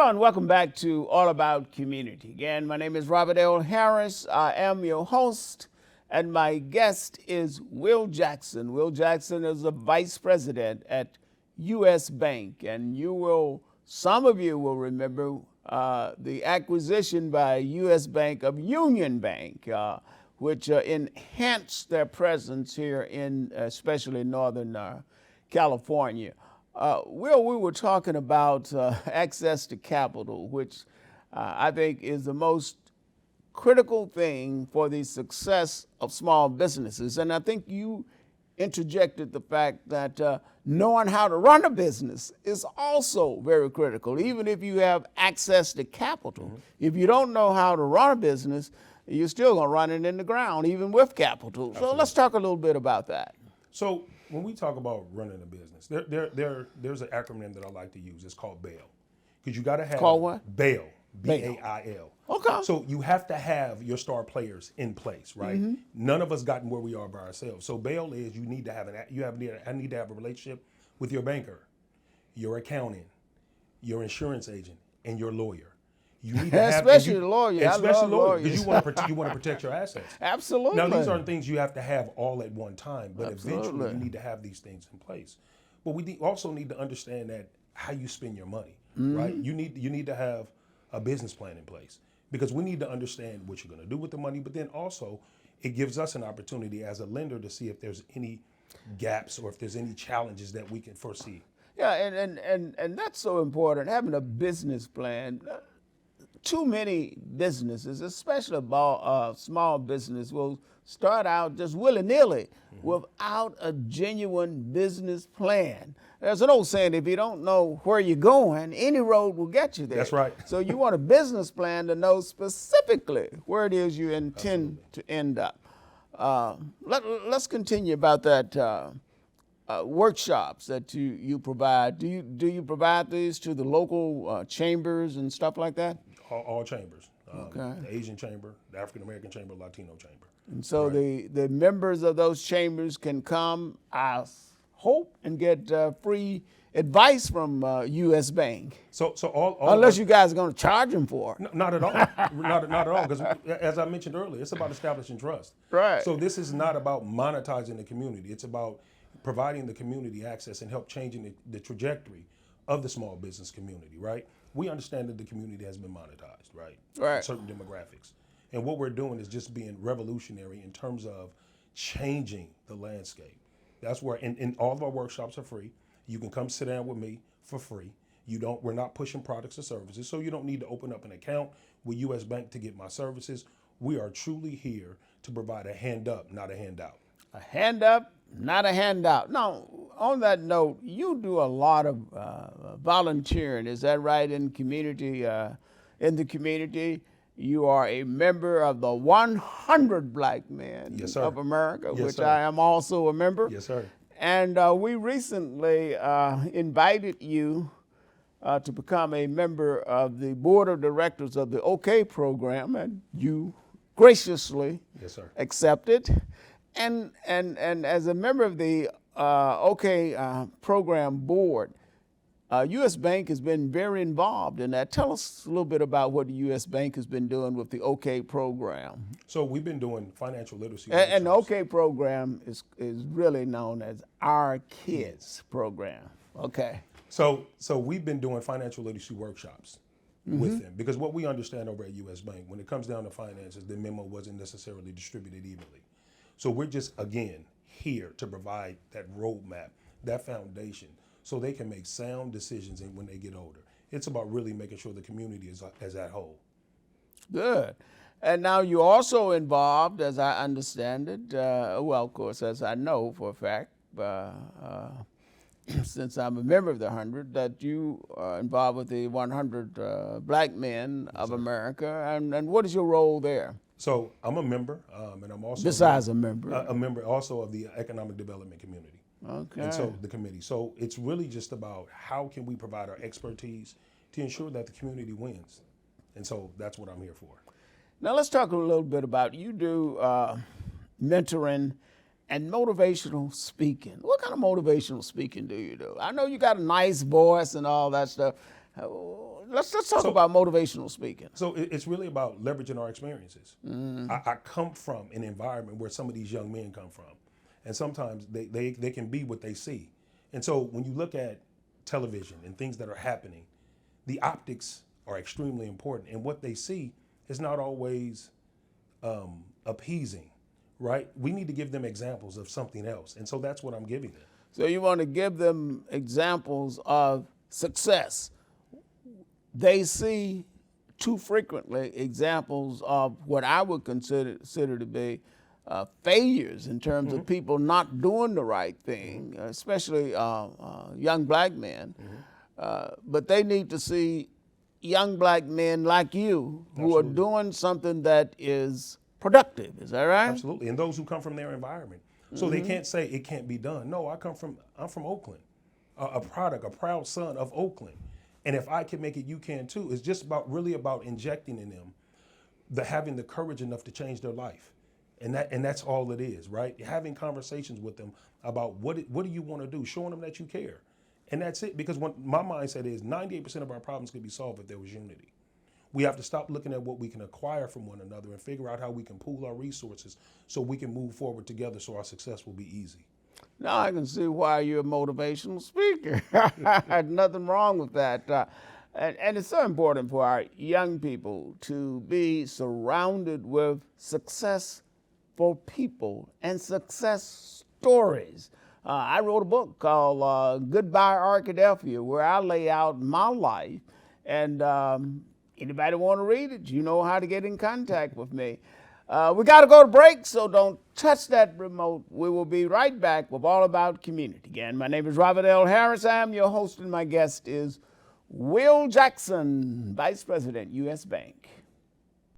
Hello and welcome back to All About Community. Again, my name is Robert L. Harris. I am your host, and my guest is Will Jackson. Will Jackson is the vice president at USBank, and some of you will remember the acquisition by USBank of Union Bank, which enhanced their presence here in especially Northern California. Will, we were talking about access to capital, which I think is the most critical thing for the success of small businesses. And I think you interjected the fact that knowing how to run a business is also very critical, even if you have access to capital. Mm-hmm. If you don't know how to run a business, you're still going to run it in the ground, even with capital. Absolutely. So let's talk a little bit about that. So when we talk about running a business, there's an acronym that I like to use. It's called BAIL. Because you got to have... Called what? BAIL. BAIL. Okay. So you have to have your star players in place, right? Mm-hmm. None of us gotten where we are by ourselves. So BAIL is I need to have a relationship with your banker, your accountant, your insurance agent, and your lawyer. You need to have, especially the lawyer. Especially lawyers, because you want to protect your assets. Absolutely. Now these aren't things you have to have all at one time, but Absolutely. Eventually you need to have these things in place. But we also need to understand that how you spend your money, mm-hmm. right? You need to have a business plan in place, because we need to understand what you're going to do with the money. But then also, it gives us an opportunity as a lender to see if there's any gaps or if there's any challenges that we can foresee. Yeah, and that's so important, having a business plan. Too many businesses, especially small business, will start out just willy-nilly mm-hmm. without a genuine business plan. There's an old saying, if you don't know where you're going, any road will get you there. That's right. So you want a business plan to know specifically where it is you intend Absolutely. to end up. Let's continue about that workshops that you provide. Do you provide these to the local chambers and stuff like that? All chambers. Okay. The Asian chamber, the African American chamber, Latino chamber. And so right. the members of those chambers can come, I hope, and get free advice from USBank. So all unless you guys are going to charge them for it. No, not at all. not at all. Because as I mentioned earlier, it's about establishing trust. Right. So this is not about monetizing the community. It's about providing the community access and help changing the trajectory of the small business community, right? We understand that the community has been monetized, right? Right. Certain demographics. And what we're doing is just being revolutionary in terms of changing the landscape. That's where, and all of our workshops are free. You can come sit down with me for free. We're not pushing products or services, so you don't need to open up an account with USBank to get my services. We are truly here to provide a hand up, not a handout. A hand up, not a handout. Now, on that note, you do a lot of volunteering. Is that right? In the community, you are a member of the 100 Black Men yes, sir. of America, yes, which sir. I am also a member. Yes, sir. And we recently invited you to become a member of the board of directors of the OK program, and you graciously yes, sir. accepted. And as a member of the OK program board, USBank has been very involved in that. Tell us a little bit about what the USBank has been doing with the OK program. So we've been doing financial literacy. And the OK program is really known as Our Kids program. Okay. So we've been doing financial literacy workshops mm-hmm. with them, because what we understand over at USBank, when it comes down to finances, the memo wasn't necessarily distributed evenly. So we're just, again, here to provide that roadmap, that foundation, so they can make sound decisions when they get older. It's about really making sure the community is at whole. Good. And now you're also involved, as I understand it, well, of course, as I know for a fact, since I'm a member of the 100, that you are involved with the 100 Black Men of America. And what is your role there? So I'm a member, and I'm also a member. A member also of the Economic Development Community. Okay. And so the committee. So it's really just about how can we provide our expertise to ensure that the community wins. And so that's what I'm here for. Now let's talk a little bit about, you do mentoring and motivational speaking. What kind of motivational speaking do you do? I know you got a nice voice and all that stuff. Let's talk about motivational speaking. So it's really about leveraging our experiences. I come from an environment where some of these young men come from, and sometimes they can be what they see. And so when you look at television and things that are happening, the optics are extremely important, and what they see is not always appeasing, right? We need to give them examples of something else, and so that's what I'm giving them. So you want to give them examples of success. They see too frequently examples of what I would consider to be failures in terms of people not doing the right thing, especially young black men. But they need to see young black men like you who are doing something that is productive. Is that right? Absolutely. And those who come from their environment. So they can't say it can't be done. No, I'm from Oakland, a proud son of Oakland. And if I can make it, you can too. It's just really about injecting in them having the courage enough to change their life. And that's all it is, right? Having conversations with them about what do you want to do, showing them that you care. And that's it, because my mindset is 98% of our problems could be solved if there was unity. We have to stop looking at what we can acquire from one another and figure out how we can pool our resources so we can move forward together so our success will be easy. Now I can see why you're a motivational speaker. Nothing wrong with that. And it's so important for our young people to be surrounded with successful people and success stories. I wrote a book called Goodbye Arkadelphia, where I lay out my life. And anybody want to read it, you know how to get in contact with me. We got to go to break, so don't touch that remote. We will be right back with All About Community. Again, my name is Robert L. Harris. I am your host, and my guest is Will Jackson, Vice President, USBank.